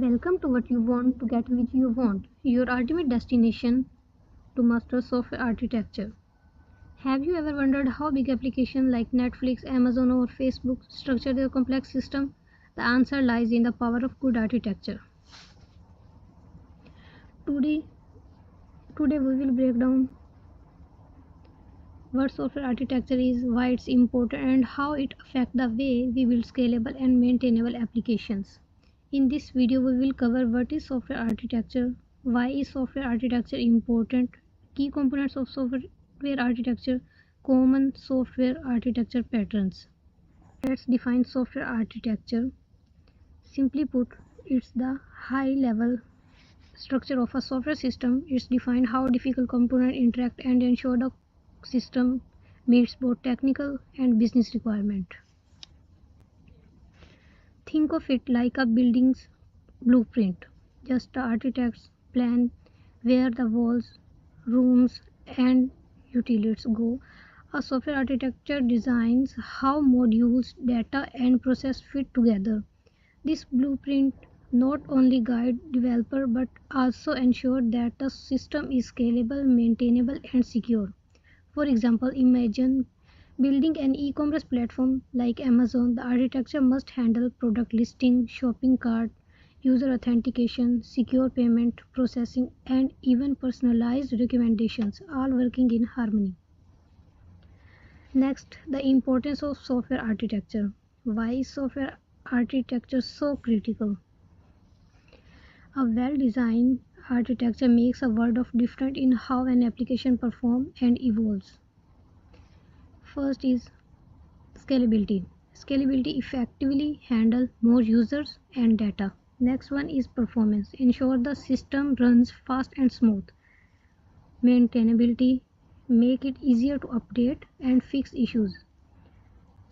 Welcome to What You Want to Get Which You Want, your ultimate destination to master software architecture. Have you ever wondered how big applications like Netflix, Amazon, or Facebook structure their complex system? The answer lies in the power of good architecture. Today, today we will break down what software architecture is, why it's important, and how it affects the way we build scalable and maintainable applications. In this video, we will cover what is software architecture, why is software architecture important, key components of software architecture, common software architecture patterns. Let's define software architecture. Simply put, it's the high-level structure of a software system. It's defined how difficult components interact and ensure the system meets both technical and business requirements. Think of it like a building's blueprint, just the architect's plan where the walls, rooms, and utilities go. A software architecture designs how modules, data, and process fit together. This blueprint not only guides developer but also ensures that the system is scalable, maintainable, and secure. For example, imagine building an e-commerce platform like Amazon. The architecture must handle product listing, shopping cart, user authentication, secure payment processing, and even personalized recommendations, all working in harmony. Next, the importance of software architecture. Why is software architecture so critical? A well-designed architecture makes a world of difference in how an application performs and evolves. First is scalability. Scalability effectively handle more users and data. Next one is performance. Ensure the system runs fast and smooth. Maintainability. Make it easier to update and fix issues.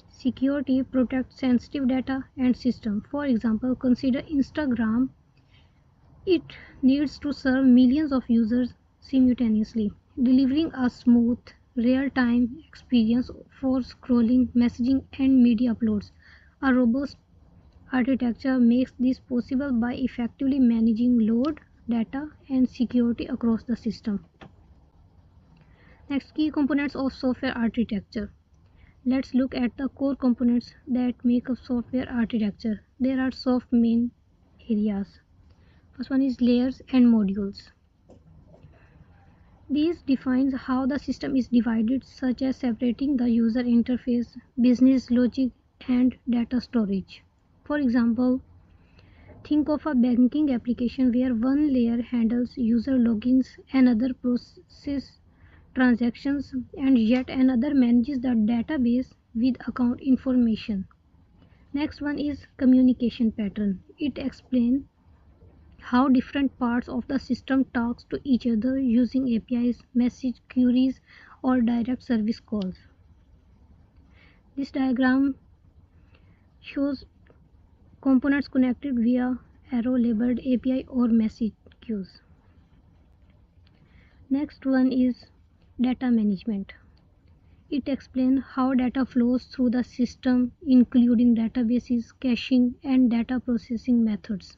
Security. Protect sensitive data and system. For example, consider Instagram. It needs to serve millions of users simultaneously, delivering a smooth, real-time experience for scrolling, messaging, and media uploads. A robust architecture makes this possible by effectively managing load, data, and security across the system. Next, key components of software architecture. Let's look at the core components that make up software architecture. There are soft main areas. First one is layers and modules. These defines how the system is divided, such as separating the user interface, business logic, and data storage. For example, think of a banking application where one layer handles user logins, another processes transactions, and yet another manages the database with account information. Next one is communication pattern. It explains how different parts of the system talks to each other using APIs, message queries, or direct service calls. This diagram shows components connected via arrow labeled API or message queues. Next one is data management. It explains how data flows through the system, including databases, caching, and data processing methods.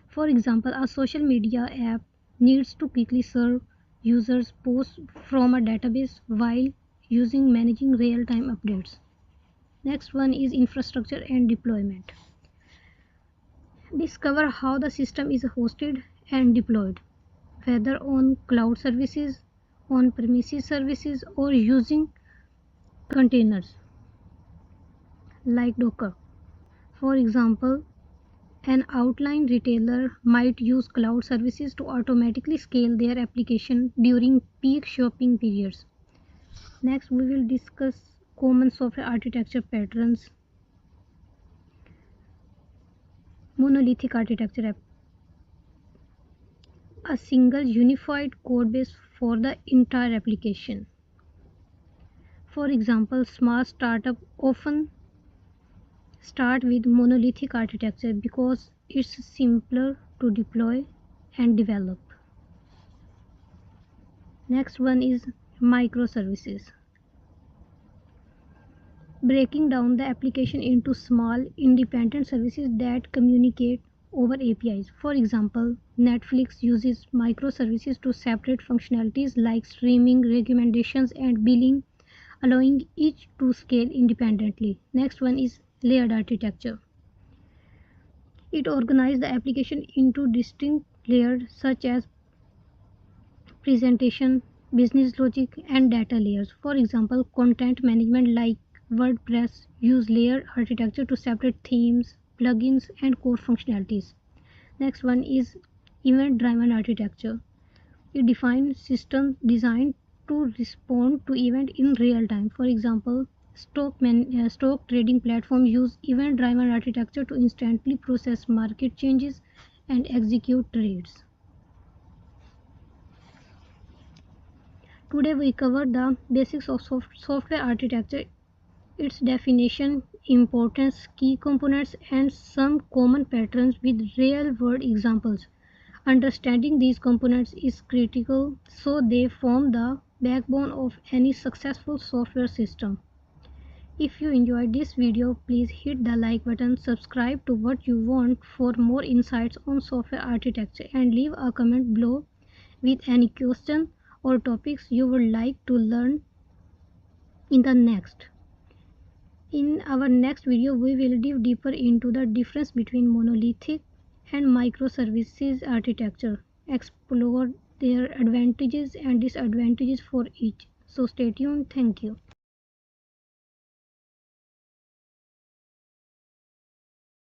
For example, a social media app needs to quickly serve users posts from a database while managing real-time updates. Next one is infrastructure and deployment. Discover how the system is hosted and deployed, whether on cloud services, on-premises services, or using containers like Docker. For example, an outline retailer might use cloud services to automatically scale their application during peak shopping periods. Next, we will discuss common software architecture patterns. Monolithic architecture, a single unified code base for the entire application. For example, small startups often start with monolithic architecture because it's simpler to deploy and develop. Next one is microservices. Breaking down the application into small independent services that communicate over APIs. For example, Netflix uses microservices to separate functionalities like streaming, recommendations, and billing, allowing each to scale independently. Next one is layered architecture. It organizes the application into distinct layers such as presentation, business logic, and data layers. For example, content management like WordPress use layered architecture to separate themes, plugins, and core functionalities. Next one is event-driven architecture. It defines systems designed to respond to event in real time. For example, stock trading platforms use event-driven architecture to instantly process market changes and execute trades. Today we cover the basics of software architecture, its definition, importance, key components, and some common patterns with real-world examples. Understanding these components is critical so they form the backbone of any successful software system. If you enjoyed this video, please hit the like button, subscribe to what you want for more insights on software architecture, and leave a comment below with any question or topics you would like to learn in the next. In our next video, we will dive deeper into the difference between monolithic and microservices architecture, explore their advantages and disadvantages for each. So stay tuned. Thank you.